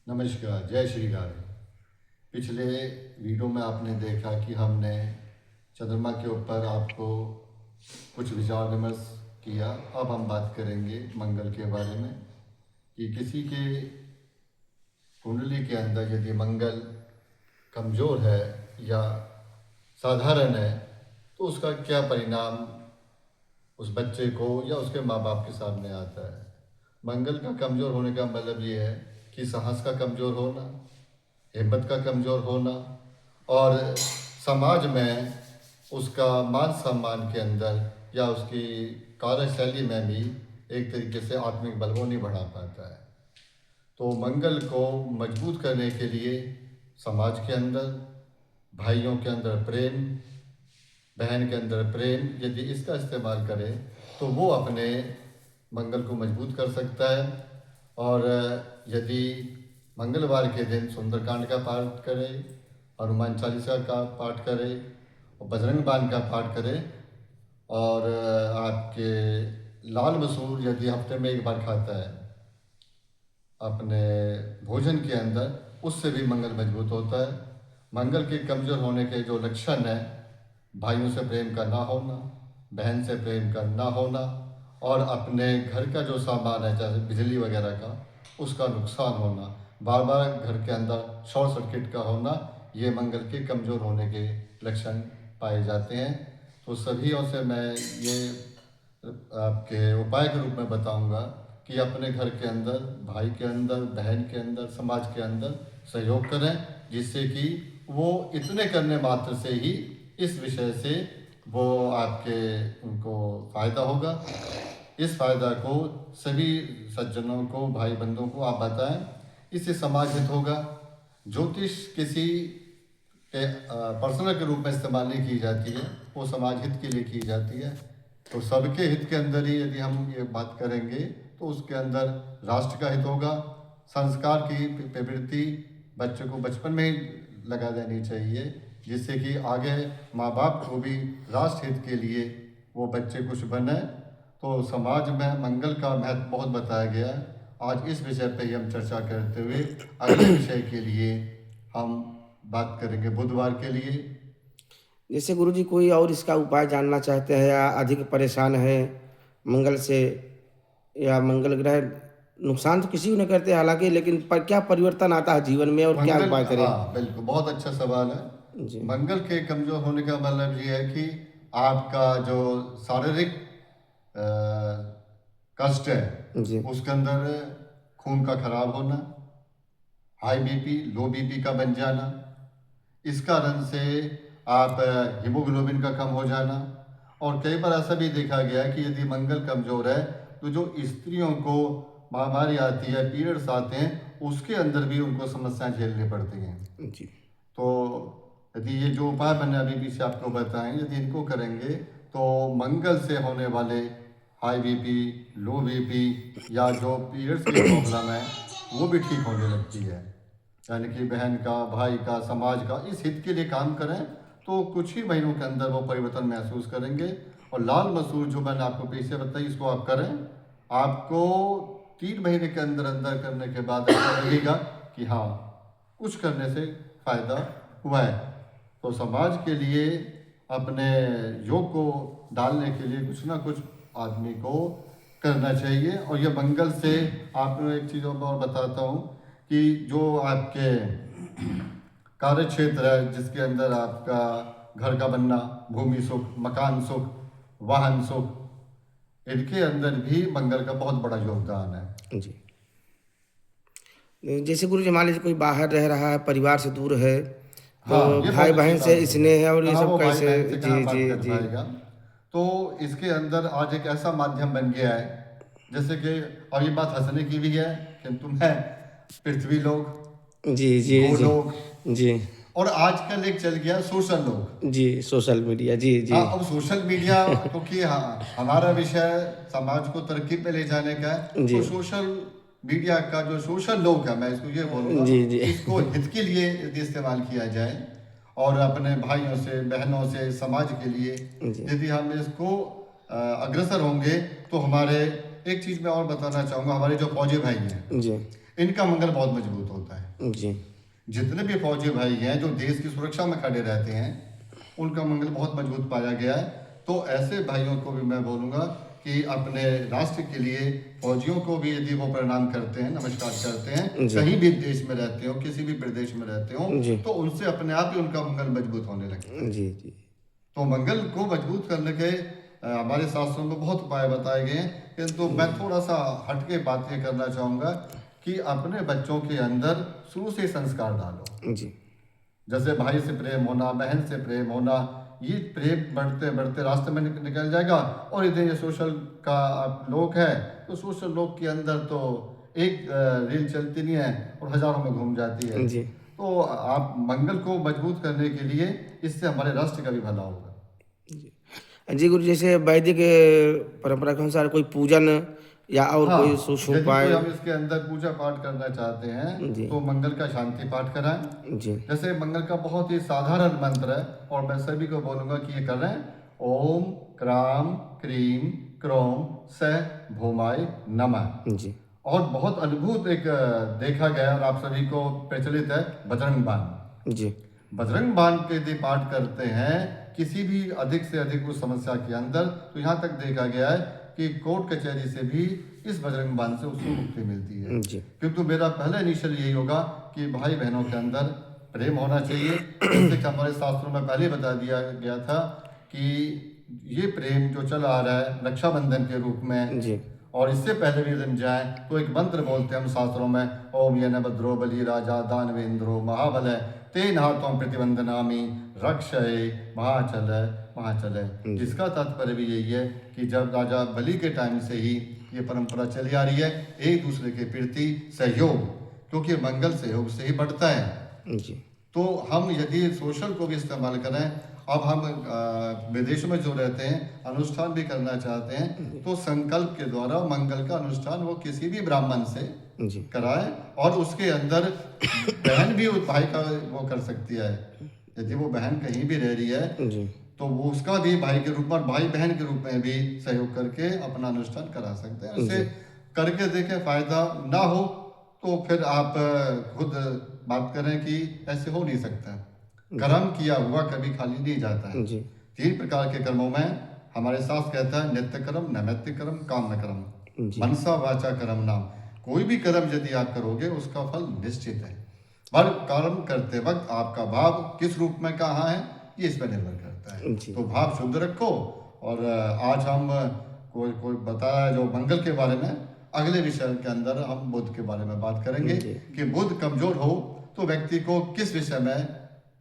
नमस्कार, जय श्री राधे। पिछले वीडियो में आपने देखा कि हमने चंद्रमा के ऊपर आपको कुछ विचार विमर्श किया। अब हम बात करेंगे मंगल के बारे में कि किसी के कुंडली के अंदर यदि मंगल कमज़ोर है या साधारण है तो उसका क्या परिणाम उस बच्चे को या उसके माँ बाप के सामने आता है। मंगल का कमज़ोर होने का मतलब ये है कि साहस का कमज़ोर होना, हिम्मत का कमज़ोर होना और समाज में उसका मान सम्मान के अंदर या उसकी कार्यशैली में भी एक तरीके से आत्मिक बल वो नहीं बढ़ा पाता है। तो मंगल को मजबूत करने के लिए समाज के अंदर, भाइयों के अंदर प्रेम, बहन के अंदर प्रेम यदि इसका इस्तेमाल करे तो वो अपने मंगल को मजबूत कर सकता है। और यदि मंगलवार के दिन सुंदरकांड का पाठ करे, हनुमान चालीसा का पाठ करे और बजरंग बाण का पाठ करे और आपके लाल मसूर यदि हफ्ते में एक बार खाता है अपने भोजन के अंदर, उससे भी मंगल मजबूत होता है। मंगल के कमज़ोर होने के जो लक्षण हैं, भाइयों से प्रेम का ना होना, बहन से प्रेम का ना होना और अपने घर का जो सामान है जैसे बिजली वगैरह का उसका नुकसान होना, बार बार घर के अंदर शॉर्ट सर्किट का होना, ये मंगल के कमज़ोर होने के लक्षण पाए जाते हैं। तो सभी से मैं ये आपके उपाय के रूप में बताऊंगा कि अपने घर के अंदर, भाई के अंदर, बहन के अंदर, समाज के अंदर सहयोग करें, जिससे कि वो इतने करने मात्र से ही इस विषय से वो आपके उनको फ़ायदा होगा। इस फ़ायदा को सभी सज्जनों को, भाई बंधुओं को आप बताएं, इससे समाज हित होगा। ज्योतिष किसी के पर्सनल के रूप में इस्तेमाल नहीं की जाती है, वो समाज हित के लिए की जाती है। तो सबके हित के अंदर ही यदि हम ये बात करेंगे तो उसके अंदर राष्ट्र का हित होगा। संस्कार की प्रवृत्ति बच्चे को बचपन में ही लगा देनी चाहिए, जिससे कि आगे माँ बाप को भी राष्ट्र हित के लिए वो बच्चे कुछ बने। तो समाज में मंगल का महत्व बहुत बताया गया है। आज इस विषय पर ही हम चर्चा करते हुए अगले विषय के लिए हम बात करेंगे बुधवार के लिए। जैसे गुरुजी कोई और इसका उपाय जानना चाहते हैं या अधिक परेशान है मंगल से या मंगल ग्रह नुकसान तो किसी को नहीं करते हालांकि, लेकिन पर क्या परिवर्तन आता है जीवन में और क्या मंगल, उपाय करें? हाँ बिल्कुल, बहुत अच्छा सवाल है। जी मंगल के कमज़ोर होने का मतलब ये है कि आपका जो शारीरिक अ, कष्ट है जी उसके अंदर खून का खराब होना, हाई बीपी, लो बीपी का बन जाना, इस कारण से आप हीमोग्लोबिन का कम हो जाना। और कई बार ऐसा भी देखा गया है कि यदि मंगल कमज़ोर है तो जो स्त्रियों को महामारी आती है, पीरियड्स आते हैं, उसके अंदर भी उनको समस्याएं झेलनी पड़ती हैं। जी तो यदि ये जो उपाय मैंने अभी भी से आपको बताएं, यदि इनको करेंगे तो मंगल से होने वाले हाई बीपी, लो बीपी या जो पीरियड्स की प्रॉब्लम है वो भी ठीक होने लगती है। यानी कि बहन का, भाई का, समाज का इस हित के लिए काम करें तो कुछ ही महीनों के अंदर वो परिवर्तन महसूस करेंगे। और लाल मसूर जो मैंने आपको पीछे बताई, इसको आप करें, आपको 3 महीने के अंदर अंदर करने के बाद ऐसा लगेगा कि हाँ, कुछ करने से फ़ायदा हुआ है। तो समाज के लिए अपने योग को डालने के लिए कुछ ना कुछ आदमी को करना चाहिए। और ये मंगल से आपको एक चीज़ और बताता हूँ कि जो आपके कार्य क्षेत्र है जिसके अंदर आपका घर का बनना, भूमि सुख, मकान सुख, वाहन सुख, इनके अंदर भी मंगल का बहुत बड़ा योगदान है। जी जैसे गुरुजी मान लीजिए कोई बाहर रह रहा है, परिवार से दूर है, तो हाँ, ये भाई बहुत अच्छी बहन से बात है। स्नेह है और ये कहाँ सब वो भाई कैसे? बहन से जी कहाँ बात जी कर जी पाएगा। तो इसके अंदर आज एक ऐसा माध्यम बन गया है, जैसे कि अब ये बात हंसने की भी है कि तुम्हें पृथ्वी लोग, जी जी जी गोलोक, जी और आजकल एक चल गया सोशल लोग। जी सोशल मीडिया। जी जी हाँ, अब सोशल मीडिया, क्योंकि हाँ हमारा विषय समाज को तरक्की पे ले जाने का है, जी तो सोशल मीडिया का जो सोशल लोग है, मैं इसको ये बोलूँगा, जी जी इसको हित के लिए यदि इस्तेमाल किया जाए और अपने भाइयों से, बहनों से, समाज के लिए जी यदि हम इसको अग्रसर होंगे तो हमारे, एक चीज़ मैं और बताना चाहूँगा, हमारे जो फौजी भाई हैं, जी इनका मंगल बहुत मजबूत होता है। जी जितने भी फौजी भाई हैं जो देश की सुरक्षा में खड़े रहते हैं, उनका मंगल बहुत मजबूत पाया गया है। तो ऐसे भाइयों को भी मैं बोलूँगा कि अपने राष्ट्र के लिए फौजियों को भी यदि वो प्रणाम करते हैं, नमस्कार करते हैं, जी। कहीं भी देश में रहते हो, किसी भी प्रदेश में रहते हो, जी तो उनसे अपने आप ही उनका मंगल मजबूत होने लगता है। जी जी तो मंगल को मजबूत करने के हमारे शास्त्रों में बहुत उपाय बताए गए हैं, किंतु मैं थोड़ा सा हटके बात ये करना चाहूँगा कि अपने बच्चों के अंदर शुरू से संस्कार डालो। जी जैसे भाई से प्रेम होना, बहन से प्रेम होना, ये प्रेम बढ़ते बढ़ते रास्ते में निकल जाएगा। और इधर ये सोशल का आप लोग है, तो सोशल लोग के अंदर तो एक रील चलती नहीं है और हजारों में घूम जाती है। जी तो आप मंगल को मजबूत करने के लिए इससे हमारे राष्ट्र का भी भला होगा। जी गुरु, जैसे वैदिक परंपरा के अनुसार कोई पूजन या और कोई हाँ, सूक्ष्म यदि कोई उपाय? हम इसके अंदर पूजा पाठ करना चाहते हैं जी तो मंगल का शांति पाठ कराएं। जी जैसे मंगल का बहुत ही साधारण मंत्र है और मैं सभी को बोलूंगा कि ये कर रहे हैं। ओम क्राम क्रीम क्रोम स भूमाय नमः। जी और बहुत अद्भुत एक देखा गया और आप सभी को प्रचलित है बजरंग बाण। जी बजरंग बाण के यदि पाठ करते हैं किसी भी अधिक से अधिक उस समस्या के अंदर, तो यहाँ तक देखा गया है कि कोर्ट कचहरी से भी इस बजरंग बाण से उसको मुक्ति मिलती है। जी क्योंकि मेरा पहला इनिशियल यही होगा कि भाई बहनों के अंदर प्रेम होना चाहिए। जैसे कि हमारे शास्त्रों में पहले बता दिया गया था कि ये प्रेम जो चला आ रहा है रक्षाबंधन के रूप में, जी और इससे पहले भी दिन जाए तो एक मंत्र बोलते हैं हम शास्त्रों में, ओम ये न भद्रो बलि राजा दानवेंद्रो महाबल तेन हाथों प्रतिबंधनामी रक्षय महाचल महाचल। इसका तात्पर्य भी यही है कि जब राजा बलि के टाइम से ही ये परंपरा चली आ रही है, एक दूसरे के प्रति सहयोग, क्योंकि मंगल सहयोग से ही बढ़ता है। जी तो हम यदि सोशल को भी इस्तेमाल करें, अब हम विदेश में जो रहते हैं अनुष्ठान भी करना चाहते हैं, तो संकल्प के द्वारा मंगल का अनुष्ठान वो किसी भी ब्राह्मण से जी कराए, और उसके अंदर बहन भी उस भाई का वो कर सकती है। यदि वो बहन कहीं भी रह रही है जी तो वो उसका भी भाई के रूप में और भाई बहन के रूप में भी सहयोग करके अपना अनुष्ठान करा सकते हैं। उसे करके देखें, फायदा ना हो तो फिर आप खुद बात करें कि ऐसे हो नहीं सकता। कर्म किया हुआ कभी खाली नहीं जाता है। जी 3 प्रकार के कर्मों में हमारे शास्त्र कहता है नित्य कर्म, नैमित्तिक कर्म, काम कर्म, जी मनसा वाचा कर्म नाम। कोई भी कर्म यदि आप करोगे उसका फल निश्चित है। पर कर्म करते वक्त आपका भाव किस रूप में कहाँ है ये इस पर निर्भर करता है। जी तो भाव शुद्ध रखो। और आज हम कोई बताया जो मंगल के बारे में, अगले विषय के अंदर हम बुध के बारे में बात करेंगे जी। कि बुध कमजोर हो तो व्यक्ति को किस विषय में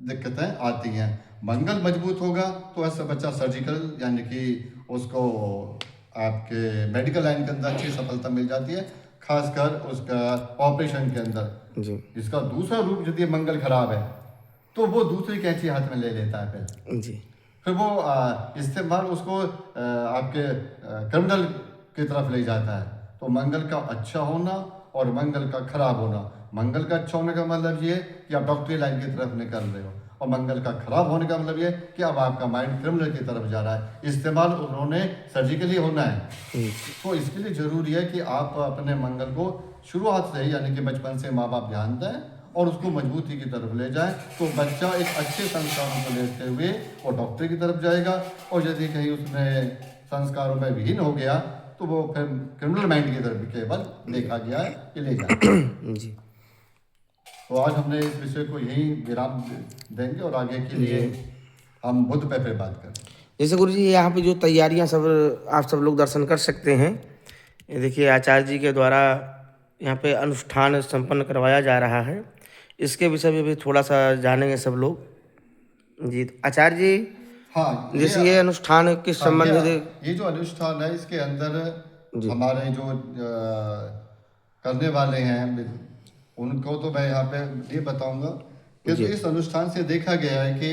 दिक्कतें आती हैं। मंगल मजबूत होगा तो ऐसा बच्चा सर्जिकल यानी कि उसको आपके मेडिकल लाइन के अंदर अच्छी सफलता मिल जाती है, खासकर उसका ऑपरेशन के अंदर। जी इसका दूसरा रूप यदि मंगल खराब है तो वो दूसरी कैंची हाथ में ले लेता है पहले, जी फिर वो इस्तेमाल उसको आपके क्रिमिनल की तरफ ले जाता है। तो मंगल का अच्छा होना और मंगल का खराब होना, मंगल का अच्छा होने का मतलब ये कि आप डॉक्टरी लाइन की तरफ निकल रहे हो, और मंगल का खराब होने का मतलब ये कि अब आपका माइंड क्रिमिनल की तरफ जा रहा है। इस्तेमाल उन्होंने सर्जिकली होना है। तो इसके लिए जरूरी है कि आप अपने मंगल को शुरुआत से ही यानी कि बचपन से माँ बाप ध्यान दें और उसको मजबूती की तरफ ले जाए, तो बच्चा एक अच्छे संस्कारों को लेते हुए वो डॉक्टरी की तरफ जाएगा। और यदि कहीं उसमें संस्कारों में विहीन हो गया तो वो फिर क्रिमिनल माइंड की तरफ केवल देखा गया है कि ले जाए। जी तो आज हमने इस विषय को यहीं विराम देंगे और आगे के लिए हम बुध पे फिर बात करें। जैसे गुरु जी, यहाँ पे जो तैयारियाँ सब आप सब लोग दर्शन कर सकते हैं, ये देखिए आचार्य जी के द्वारा यहाँ पे अनुष्ठान संपन्न करवाया जा रहा है। इसके विषय में भी थोड़ा सा जानेंगे सब लोग। जी आचार्य जी, हाँ, जैसे ये अनुष्ठान किस संबंधित? ये जो अनुष्ठान है इसके अंदर जी हमारे जो करने वाले हैं उनको तो मैं यहाँ पे ये बताऊंगा कि जी। तो इस अनुष्ठान से देखा गया है कि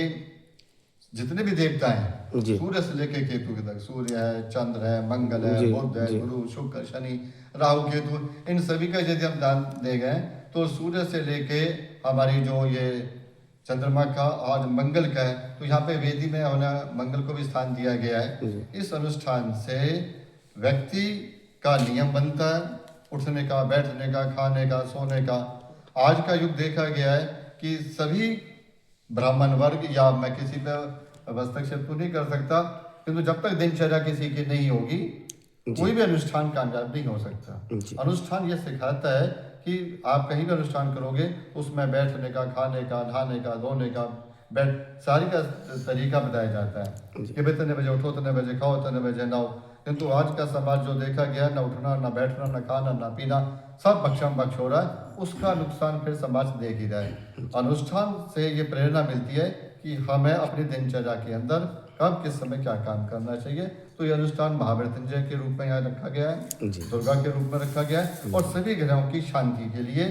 जितने भी देवता हैं, जी सूर्य से लेकर केतु तक, सूर्य है, चंद्र है, मंगल है, जी, बुध है, जी। गुरु शुक्र शनि राहु केतु, इन सभी का यदि हम दान दे गए तो सूर्य से लेके हमारी जो ये चंद्रमा का और मंगल का है, तो यहाँ पे वेदी में होना मंगल को भी स्थान दिया गया है। जी इस अनुष्ठान से व्यक्ति का नियम बनता है, उठने का, बैठने का, खाने का, सोने का। आज का युग देखा गया है कि सभी ब्राह्मण वर्ग, या मैं किसी पर हस्तक्षेप तो नहीं कर सकता, किंतु जब तक दिनचर्या किसी की नहीं होगी कोई भी अनुष्ठान कामयाब नहीं हो सकता। अनुष्ठान ये सिखाता है कि आप कहीं भी अनुष्ठान करोगे उसमें बैठने का, खाने का, नहाने का, धोने का, सारी का तरीका बताया जाता है कि भाई इतने बजे उठो, इतने बजे खाओ, इतने बजे नहाओ। किंतु आज का समाज जो देखा गया, ना उठना, ना बैठना, ना खाना, ना पीना, सब बख्शम बख्श हो रहा है। उसका नुकसान फिर समाज देख ही रहा है। अनुष्ठान से ये प्रेरणा मिलती है कि हमें अपनी दिनचर्या के अंदर कब किस समय क्या काम करना चाहिए। तो ये अनुष्ठान महामृत्युंजय के रूप में यहाँ रखा गया है, दुर्गा के रूप में रखा गया है, और सभी ग्रहों की शांति के लिए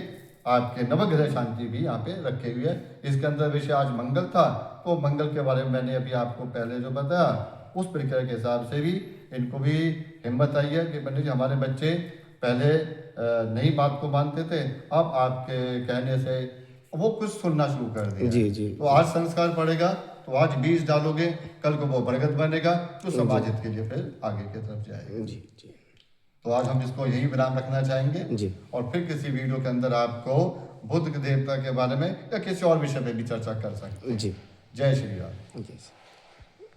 आपके नवग्रह शांति भी यहाँ पे रखे हुए है। इसके अंदर विषय आज मंगल था, तो मंगल के बारे में मैंने अभी आपको पहले जो बताया, उस प्रक्रिया के हिसाब से भी इनको भी हिम्मत आई है कि पंडित जी हमारे बच्चे पहले नई बात को मानते थे, अब आपके कहने से वो कुछ सुनना शुरू कर दिया। जी जी। तो आज संस्कार पड़ेगा, तो आज बीज डालोगे, कल को वो बरगद बनेगा, तो समाज हित के लिए फिर आगे की तरफ जाएगा। जी जी तो आज हम इसको यही विराम रखना चाहेंगे जी। और फिर किसी वीडियो के अंदर आपको बुद्ध के देवता के बारे में या किसी और विषय पे भी चर्चा कर सकते हैं। जी जय श्री राम। जी।